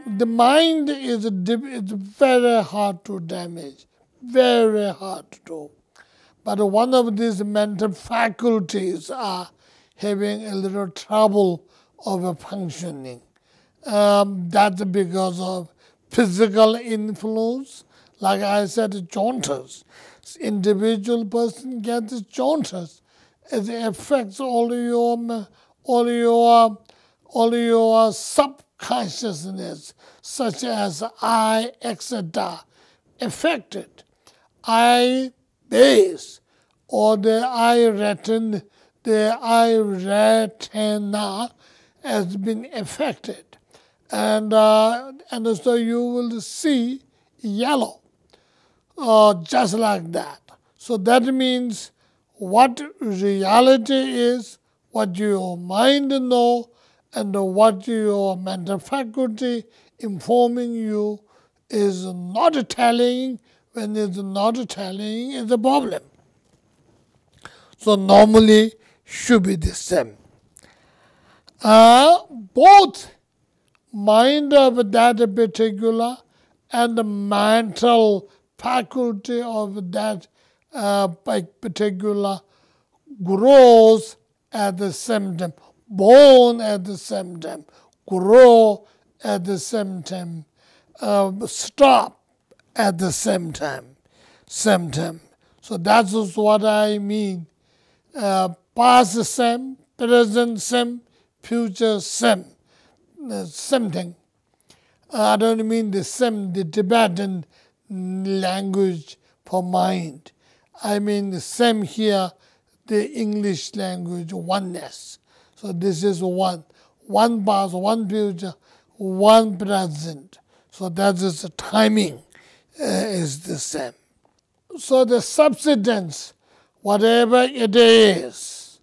The mind is very hard to damage, very hard to do. But one of these mental faculties are having a little trouble of functioning. That's because of physical influence. Like I said, jaundice. Individual person gets jaundice. It affects all your subconsciousness, such as eye, etc., affected. Eye base or the eye retina has been affected, and so you will see yellow, just like that. So that means what reality is, what your mind know, and what your mental faculty informing you is not telling. When it's not telling, it's a problem. So normally should be the same. Both mind of that particular and the mental faculty of that particular grows at the same time, born at the same time, grow at the same time, stop at the same time. So that's what I mean. Past same, present same, future same. Same thing. I don't mean the same, the Tibetan language for mind. I mean the same here, the English language, oneness. So this is one past, one future, one present. So that is the timing. Is the same. So the substance, whatever it is,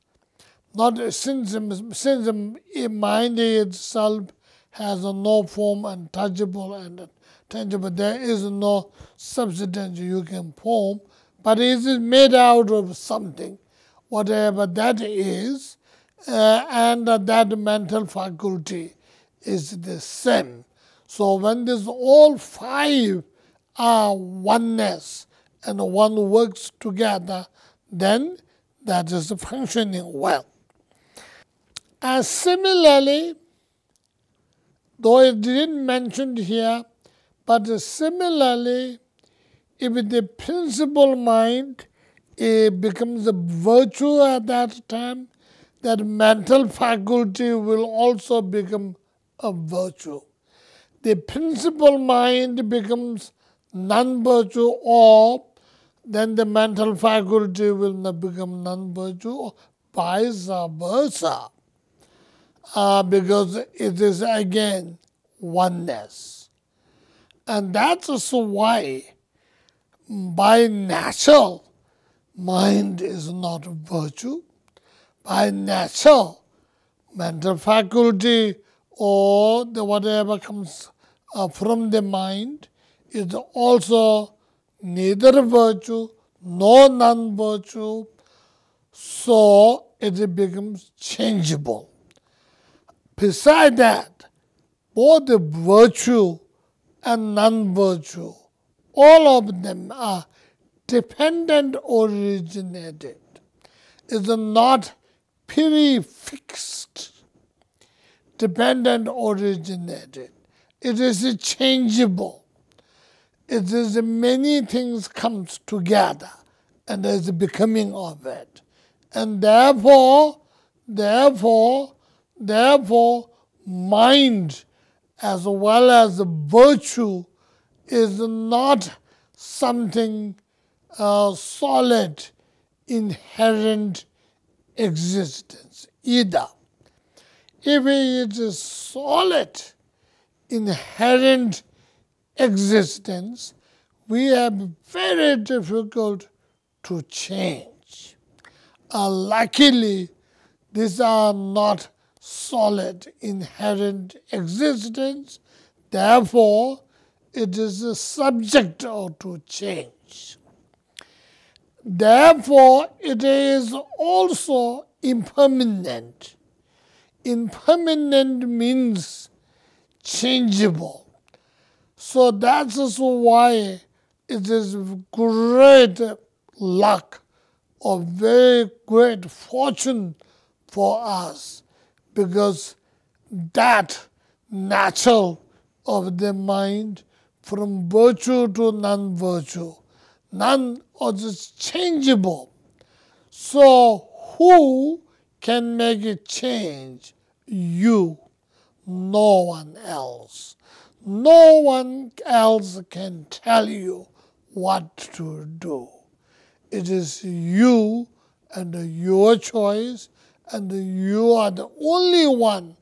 not since the mind itself has no form and touchable and tangible, there is no substance you can form, but it is made out of something, whatever that is, and that mental faculty is the same. So when this all five are oneness and one works together, then that is functioning well. And similarly, though it didn't mention here, but similarly, if the principal mind becomes a virtue at that time, that mental faculty will also become a virtue. The principal mind becomes non-virtue, or then the mental faculty will not become non-virtue, or vice versa, because it is again oneness. And that's why by nature mind is not virtue. By nature mental faculty or the whatever comes from the mind is also neither virtue nor non-virtue, so it becomes changeable. Besides that, both the virtue and non-virtue, all of them are dependent originated. It's not prefixed, dependent originated. It is changeable. It is many things comes together and there's a becoming of it. And therefore, mind as well as virtue is not something solid, inherent existence either. If it is solid, inherent existence, we have very difficult to change. Luckily, these are not solid, inherent existence. Therefore, it is a subject to change. Therefore, it is also impermanent. Impermanent means changeable. So that's also why it is great luck or very great fortune for us, because that natural of the mind from virtue to non-virtue, none of this changeable. So who can make a change? You, no one else. No one else can tell you what to do. It is you and your choice, and you are the only one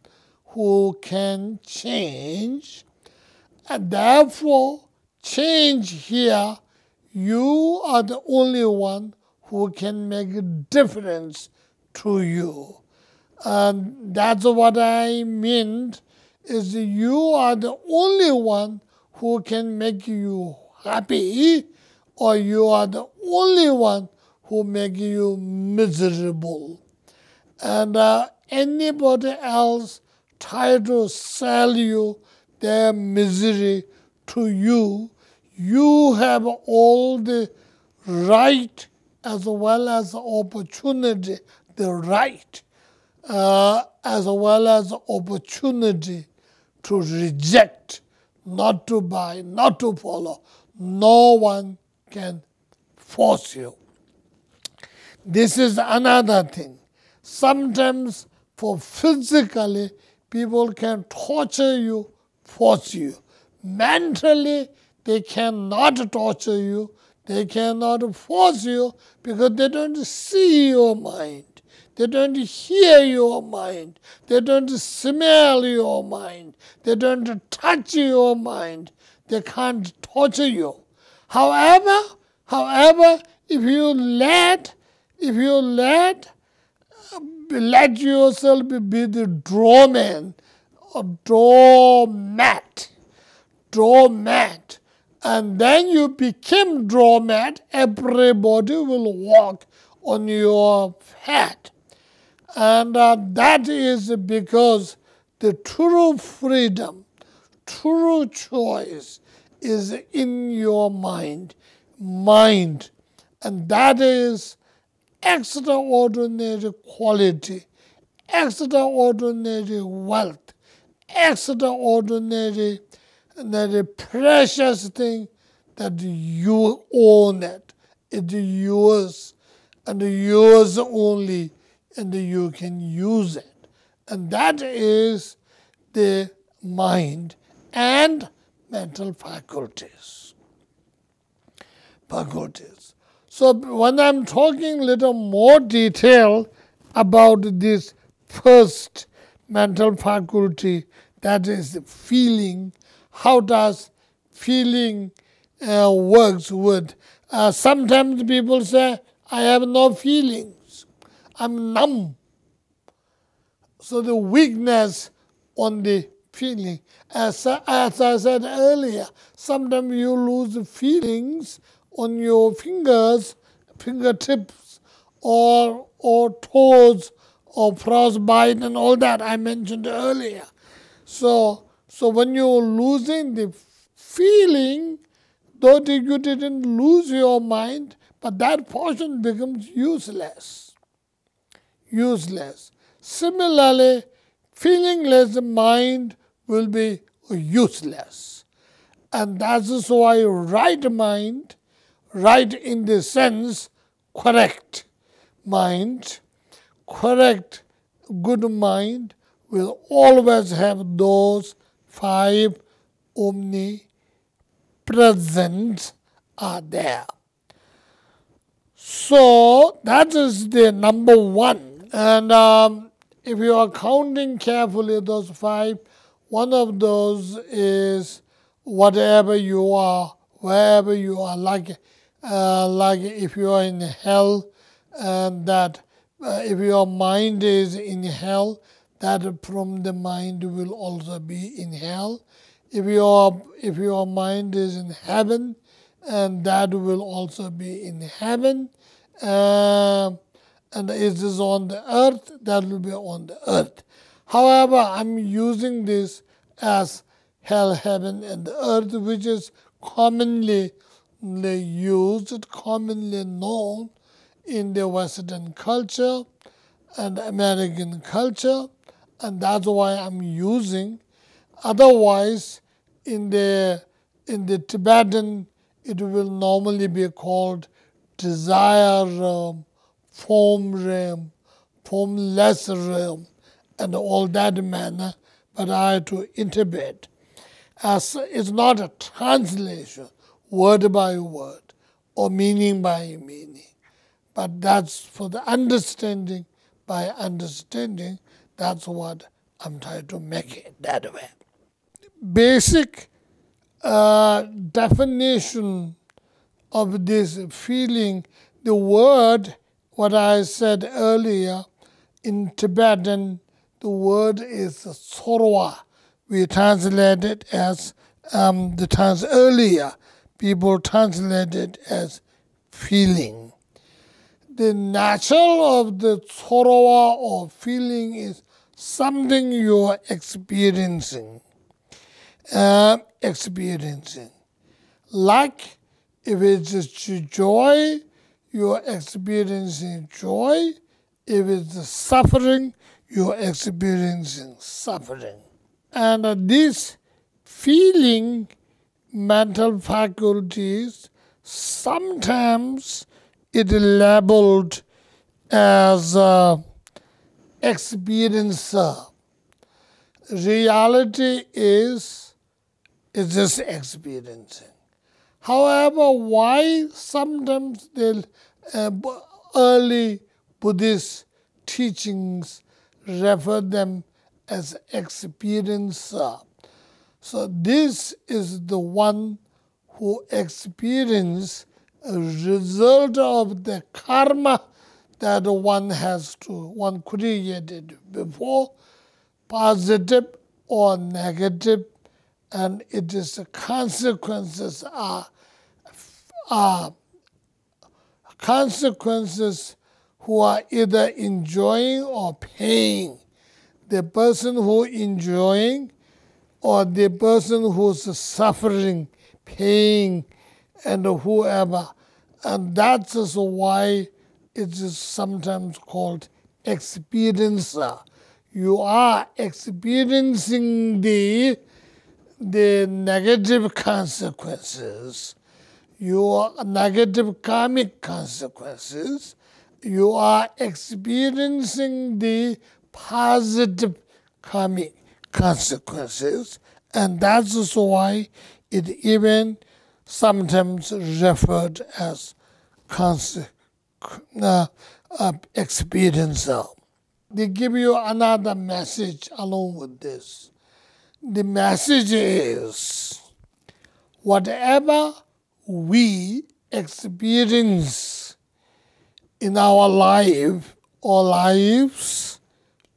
who can change. And therefore, change here, you are the only one who can make a difference to you. And that's what I mean, is you are the only one who can make you happy, or you are the only one who make you miserable. And anybody else try to sell you their misery to you, you have all the right as well as the opportunity, the right as well as the opportunity to reject, not to buy, not to follow. No one can force you. This is another thing. Sometimes for physically, people can torture you, force you. Mentally, they cannot torture you, they cannot force you, because they don't see your mind. They don't hear your mind. They don't smell your mind. They don't touch your mind. They can't torture you. However, if you let yourself be the doorman or doormat, and then you become doormat, everybody will walk on your head. And that is because the true freedom, true choice is in your mind. And that is extraordinary quality, extraordinary wealth, extraordinary precious thing, that you own it. It's yours, and yours only, and you can use it. And that is the mind and mental faculties. So when I'm talking a little more detail about this first mental faculty, that is feeling, how does feeling works with. Sometimes people say, I have no feelings, I'm numb. So the weakness on the feeling. As I said earlier, sometimes you lose feelings on your fingers, fingertips, or toes, or frostbite and all that I mentioned earlier. So when you're losing the feeling, though you didn't lose your mind, but that portion becomes useless. Similarly, feelingless mind will be useless. And that is why right mind, right in the sense, correct mind, correct good mind, will always have those 5 omnipresent are there. So that is the number 1. And if you are counting carefully those 5, one of those is whatever you are, wherever you are, like if you are in hell, and that if your mind is in hell, that from the mind will also be in hell. If your mind is in heaven, and that will also be in heaven. And it is on the earth, that will be on the earth. However, I'm using this as hell, heaven, and earth, which is commonly used, commonly known in the Western culture and American culture, and that's why I'm using. Otherwise, in the Tibetan, it will normally be called desire realm, form realm, formless realm, and all that manner. But I have to interpret. As it's not a translation, word by word, or meaning by meaning. But that's for the understanding by understanding. That's what I'm trying to make it that way. Basic definition of this feeling, the word, what I said earlier, in Tibetan, the word is sorwa. We translate it as, earlier, people translated as feeling. The natural of the sorwa or feeling is something you are experiencing. Like if it's joy, you are experiencing joy. If it's suffering, you are experiencing suffering. And this feeling, mental faculties, sometimes it is labeled as experiencer. Reality is just experiencing. However, why sometimes the early Buddhist teachings refer them as experiencer? So this is the one who experience a result of the karma that one created before, positive or negative, and it is the consequences who are either enjoying or paying. The person who enjoying or the person who's suffering, paying, and whoever. And that is why it is sometimes called experiencer. You are experiencing the negative consequences, your negative karmic consequences. You are experiencing the positive karmic consequences, and that's why it even sometimes referred as experiencer. They give you another message along with this. The message is, whatever we experience in our life or lives,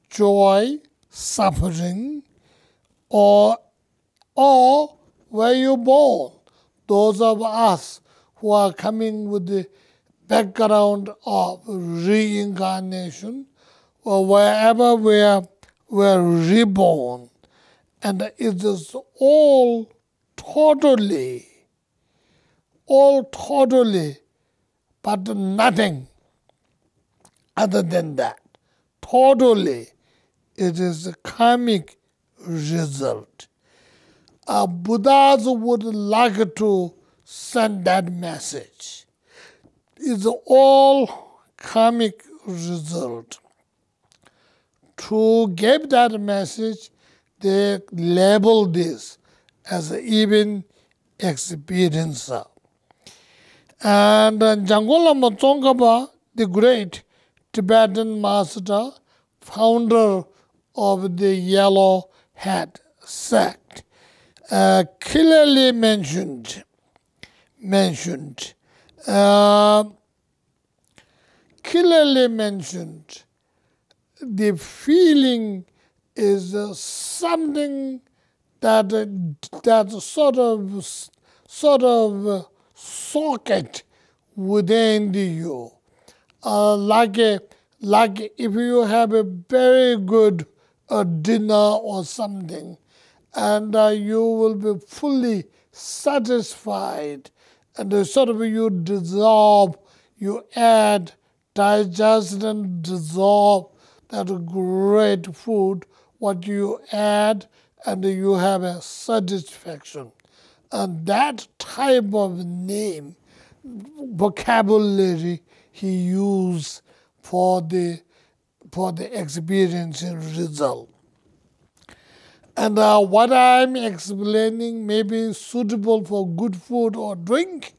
joy, suffering, or where you born, those of us who are coming with the background of reincarnation, or wherever we're reborn, and it is all totally, but nothing other than that. Totally, it is a karmic result. Buddhas would like to send that message. It's all karmic result. To give that message, they label this as even experiencer. And Jangul Lama Tsongkhapa, the great Tibetan master, founder of the Yellow Hat sect, clearly mentioned the feeling is something that sort of socket within you, like if you have a very good dinner or something, and you will be fully satisfied, and sort of you dissolve, you add, digest and dissolve that great food, what you add, and you have a satisfaction. And that type of name, vocabulary he used for the experiencing result. And what I'm explaining may be suitable for good food or drink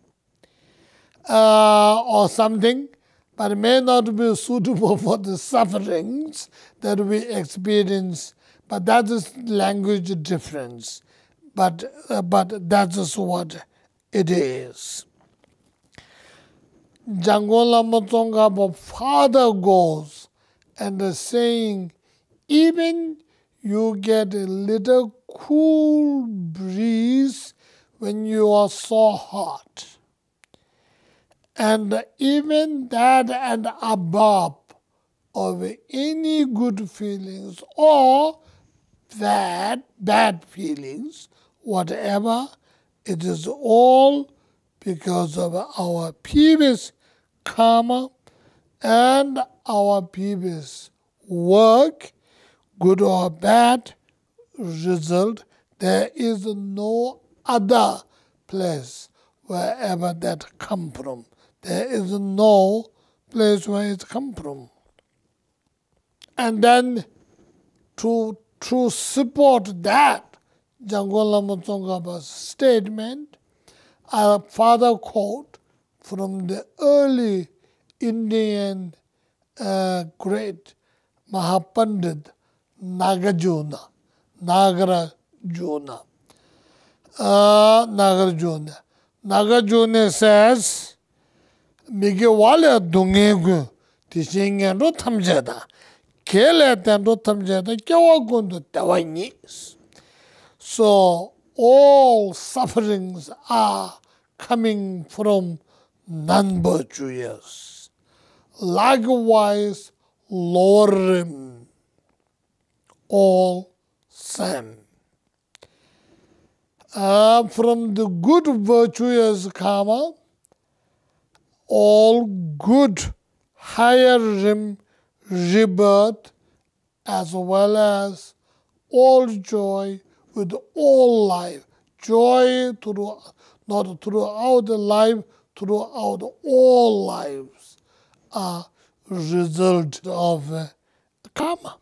or something, but it may not be suitable for the sufferings that we experience. But that is language difference. But that is what it is. Jangol Lama Tsongkhapa father goes and saying, even you get a little cool breeze when you are so hot. And even that and above of any good feelings or bad feelings, whatever, it is all because of our previous karma and our previous work, good or bad result. There is no other place wherever that come from. There is no place where it come from. And then to support that, Jangol Lama Tsongkhapa's statement, I further quote from the early Indian great Mahapandit Nagarjuna. Nagarjuna says, Mige wale dungegu tisingen ro tamjeda. Kele ten ro tamjeda kyawa gundu tawanyis. So all sufferings are coming from non-virtuous. Likewise, lower rim, all same. From the good virtuous karma, all good higher rim rebirth, as well as all joy with all life. Joy not throughout the life, throughout all lives are result of karma.